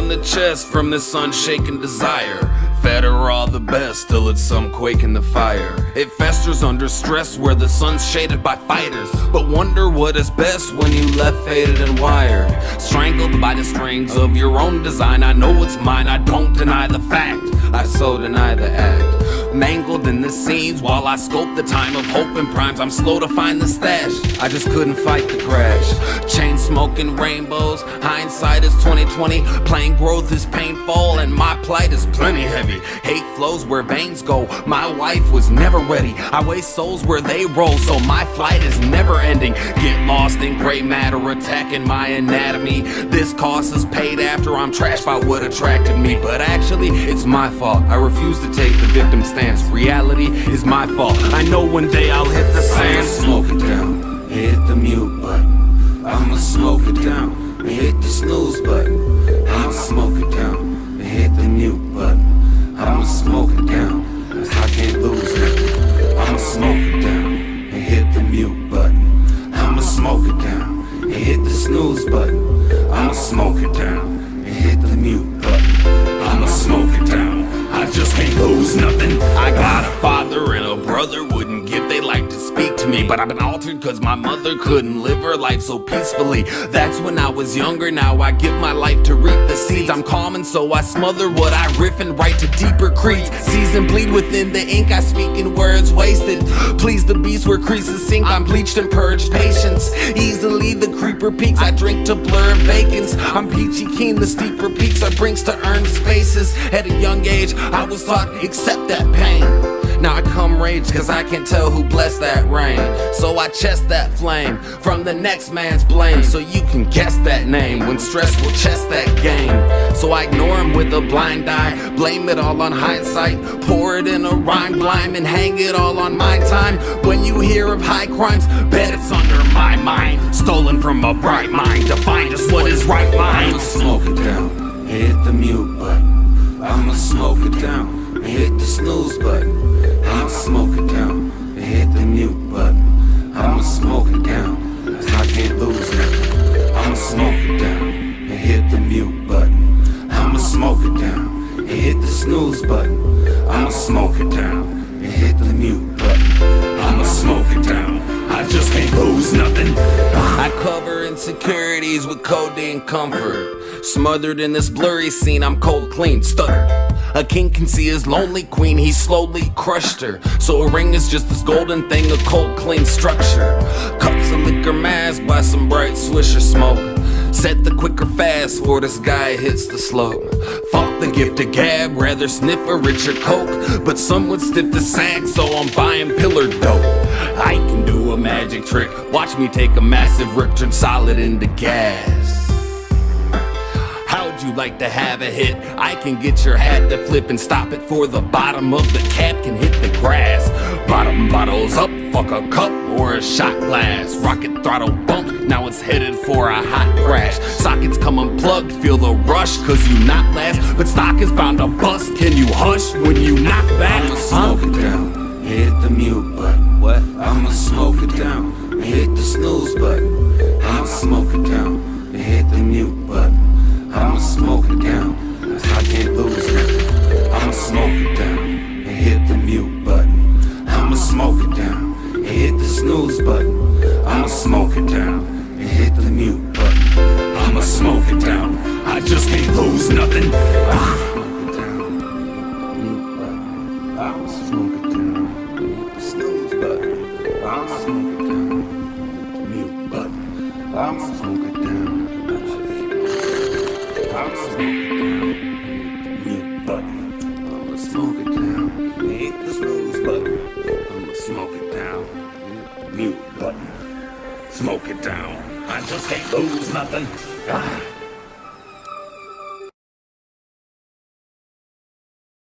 the chest from this unshaken desire. Fed her all the best, still it's some quake in the fire. It festers under stress where the sun's shaded by fighters, but wonder what is best when you left faded and wired. Strangled by the strings of your own design. I know it's mine, I don't deny the fact, I so deny the act. Mangled in the scenes while I scope the time of hope and primes. I'm slow to find the stash, I just couldn't fight the crash. Chain smoking rainbows, hindsight is 2020. Plain growth is painful and my plight is plenty heavy. Hate flows where veins go, my wife was never ready. I waste souls where they roll, so my flight is never ending. Get lost in gray matter attacking my anatomy. This cost is paid after I'm trashed by what attracted me. But actually it's my fault, I refuse to take the victim stance. Reality is my fault, I know one day I'll hit the sand. Smoke it down, hit the mute button. I'ma smoke it down, and hit the snooze button. I'ma smoke it down, and hit the mute button. I'ma smoke it down, 'cause I can't lose nothing. I'ma smoke it down, and hit the mute button. I'ma smoke it down, and hit the snooze button. I'ma smoke it down, and hit the mute button. I'ma smoke it down, I just can't lose nothing. I got a father and a brother wouldn't give, they like to speak to me. But I've been altered cause my mother couldn't live her life so peacefully. That's when I was younger, now I give my life to reap the seeds. I'm calm and so I smother what I riff and write to deeper creeds. Season bleed within the ink, I speak in words wasted. Please the beast where creases sink, I'm bleached and purged patience. Easily the creeper peaks, I drink to blur vacants. I'm peachy keen, the steeper peaks are brinks to earn spaces. At a young age, I was taught, accept that pain. Now I come rage cause I can't tell who blessed that rain. So I chest that flame from the next man's blame, so you can guess that name. When stress will chest that game, so I ignore him with a blind eye. Blame it all on hindsight, pour it in a rhyme blime, and hang it all on my time. When you hear of high crimes, bet it's under my mind. Stolen from a bright mind to find us what is right line. I'ma smoke it down, hit the mute button. I'ma smoke it down, and hit the snooze button. I'ma smoke it down, and hit the mute button. I'ma smoke it down, 'cause I can't lose nothing. I'ma smoke it down, and hit the mute button. I'ma smoke it down, and hit the snooze button. I'ma smoke it down, and hit the mute button. I'ma smoke it down, I just can't lose nothing. I cover insecurities with codeine comfort. Smothered in this blurry scene, I'm cold clean, stuttered. A king can see his lonely queen, he slowly crushed her. So a ring is just this golden thing, a cold clean structure. Cups of liquor masked by some bright swisher smoke. Set the quicker fast for this guy hits the slope. Fuck the gift of gab, rather sniff a richer coke. But some would stiff the sack, so I'm buying pillar dope. I can do a magic trick, watch me take a massive rip, turn solid into gas. How'd you like to have a hit? I can get your hat to flip and stop it for the bottom of the cap can hit the grass. Bottom bottles up, fuck a cup or a shot glass. Rocket throttle bump, now it's headed for a hot crash. Sockets come unplugged, feel the rush cause you not last. But stock is bound to bust, can you hush when you knock back? I'ma smoke it down, hit the mute button. What? I'ma smoke it down, and hit the snooze button. I'ma smoke it down, and hit the mute button. I'ma smoke it down, 'cause I can't lose nothing. I'ma smoke it down, and hit the mute button. I'ma smoke it down, and hit the snooze button. I'ma smoke it down, and hit the mute button. I'ma smoke it down, I just can't lose nothing. Smoke it down, mute button. I'ma smoke it down, and hit the snooze button. I'ma smoke it down, hit the mute button. I'ma smoke it down. I'ma smoke it down, hit the mute button. I'ma smoke it down, hit the snooze button. I'ma smoke it down, hit the mute button. Smoke it down, I just can't lose nothing.